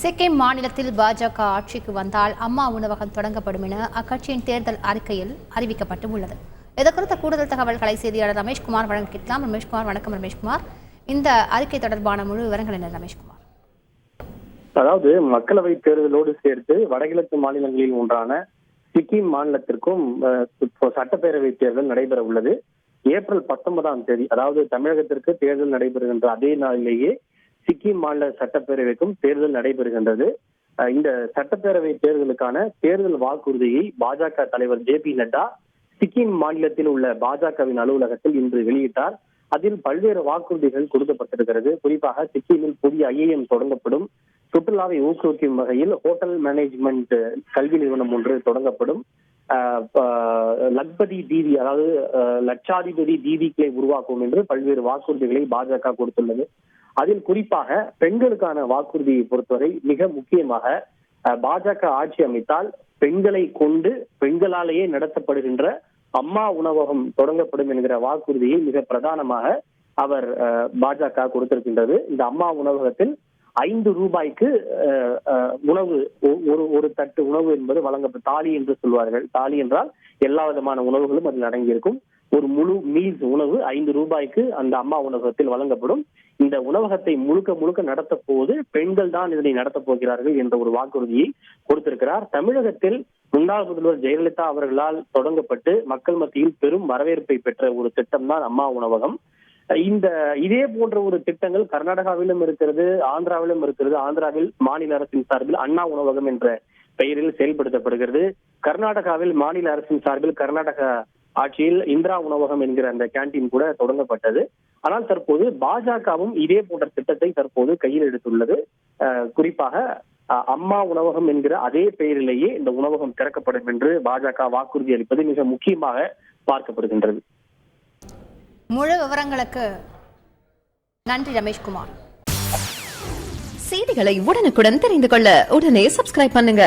சிக்கிம் மாநிலத்தில் பாஜக ஆட்சிக்கு வந்தால் அம்மா உணவகம் தொடங்கப்படும் என அக்கட்சியின் தேர்தல் அறிக்கையில் அறிவிக்கப்பட்டு உள்ளது. இது குறித்த கூடுதல் தகவல்களை செய்தியாளர் ரமேஷ்குமார் வழங்க கேட்கலாம். ரமேஷ்குமார், வணக்கம் ரமேஷ்குமார். இந்த அறிக்கை தொடர்பான முழு விவரங்கள் என்ன ரமேஷ்குமார்? அதாவது மக்களவை தேர்தலோடு சேர்த்து வடகிழக்கு மாநிலங்களில் ஒன்றான சிக்கிம் மாநிலத்திற்கும் சட்டப்பேரவை தேர்தல் நடைபெற உள்ளது. ஏப்ரல் 19ஆம் தேதி, அதாவது தமிழகத்திற்கு தேர்தல் நடைபெறுகின்ற அதே நாளிலேயே சிக்கிம் மாநில சட்டப்பேரவைக்கும் தேர்தல் நடைபெறுகின்றது. இந்த சட்டப்பேரவை தேர்தலுக்கான தேர்தல் வாக்குறுதியை பாஜக தலைவர் JP நட்டா சிக்கிம் மாநிலத்தில் உள்ள பாஜகவின் அலுவலகத்தில் இன்று வெளியிட்டார். அதில் பல்வேறு வாக்குறுதிகள் கொடுக்கப்பட்டிருக்கிறது. குறிப்பாக சிக்கிமில் புதிய IIM தொடங்கப்படும், சுற்றுலாவை ஊக்குவிக்கும் வகையில் ஹோட்டல் மேனேஜ்மெண்ட் கல்வி நிறுவனம் ஒன்று தொடங்கப்படும், லக்பதி தீதி அதாவது லட்சாதிபதி தீதிகளை உருவாக்கும் என்று பல்வேறு வாக்குறுதிகளை பாஜக கொடுத்துள்ளது. அதில் குறிப்பாக பெண்களுக்கான வாக்குறுதியை பொறுத்தவரை மிக முக்கியமாக பாஜக ஆட்சி அமைத்தால் பெண்களை கொண்டு பெண்களாலேயே நடத்தப்படுகின்ற அம்மா உணவகம் தொடங்கப்படும் என்கிற வாக்குறுதியை மிக பிரதானமாக அவர் பாஜக கொடுத்திருக்கின்றது. இந்த அம்மா உணவகத்தில் 5 ரூபாய்க்கு உணவு, ஒரு தட்டு உணவு என்பது வழங்கப்படும். தாலி என்று சொல்வார்கள். தாலி என்றால் எல்லா விதமான உணவுகளும் அதில் அடங்கியிருக்கும். ஒரு முழு மீல்ஸ் உணவு 5 ரூபாய்க்கு அந்த அம்மா உணவகத்தில் வழங்கப்படும். இந்த உணவகத்தை முழுக்க நடத்த போவது பெண்கள் தான் இதனை நடத்தப் போகிறார்கள் என்ற ஒரு வாக்குறுதியை கொடுத்திருக்கிறார். தமிழகத்தில் முன்னாள் முதல்வர் ஜெயலலிதா அவர்களால் தொடங்கப்பட்டு மக்கள் மத்தியில் பெரும் வரவேற்பை பெற்ற ஒரு திட்டம் தான் அம்மா உணவகம். இதே போன்ற ஒரு திட்டங்கள் கர்நாடகாவிலும் இருக்கிறது, ஆந்திராவிலும் இருக்கிறது. ஆந்திராவில் மாநில அரசின் சார்பில் அண்ணா உணவகம் என்ற பெயரில் செயல்படுத்தப்படுகிறது. கர்நாடகாவில் மாநில அரசின் சார்பில் கர்நாடக ஆட்சியில் இந்திரா உணவகம் என்கிற அந்த கேண்டீன் கூட தொடங்கப்பட்டது. ஆனால் தற்போது பாஜகவும் இதே போன்ற திட்டத்தை தற்போது கையில் எடுத்துள்ளது. குறிப்பாக அம்மா உணவகம் என்கிற அதே பெயரிலேயே இந்த உணவகம் திறக்கப்படும் என்று பாஜக வாக்குறுதி அளிப்பது மிக முக்கியமாக பார்க்கப்படுகின்றது. முழு விவரங்களுக்கு நன்றி ரமேஷ்குமார். செய்திகளை உடனுக்குடன் தெரிந்து கொள்ள உடனே சப்ஸ்கிரைப் பண்ணுங்க.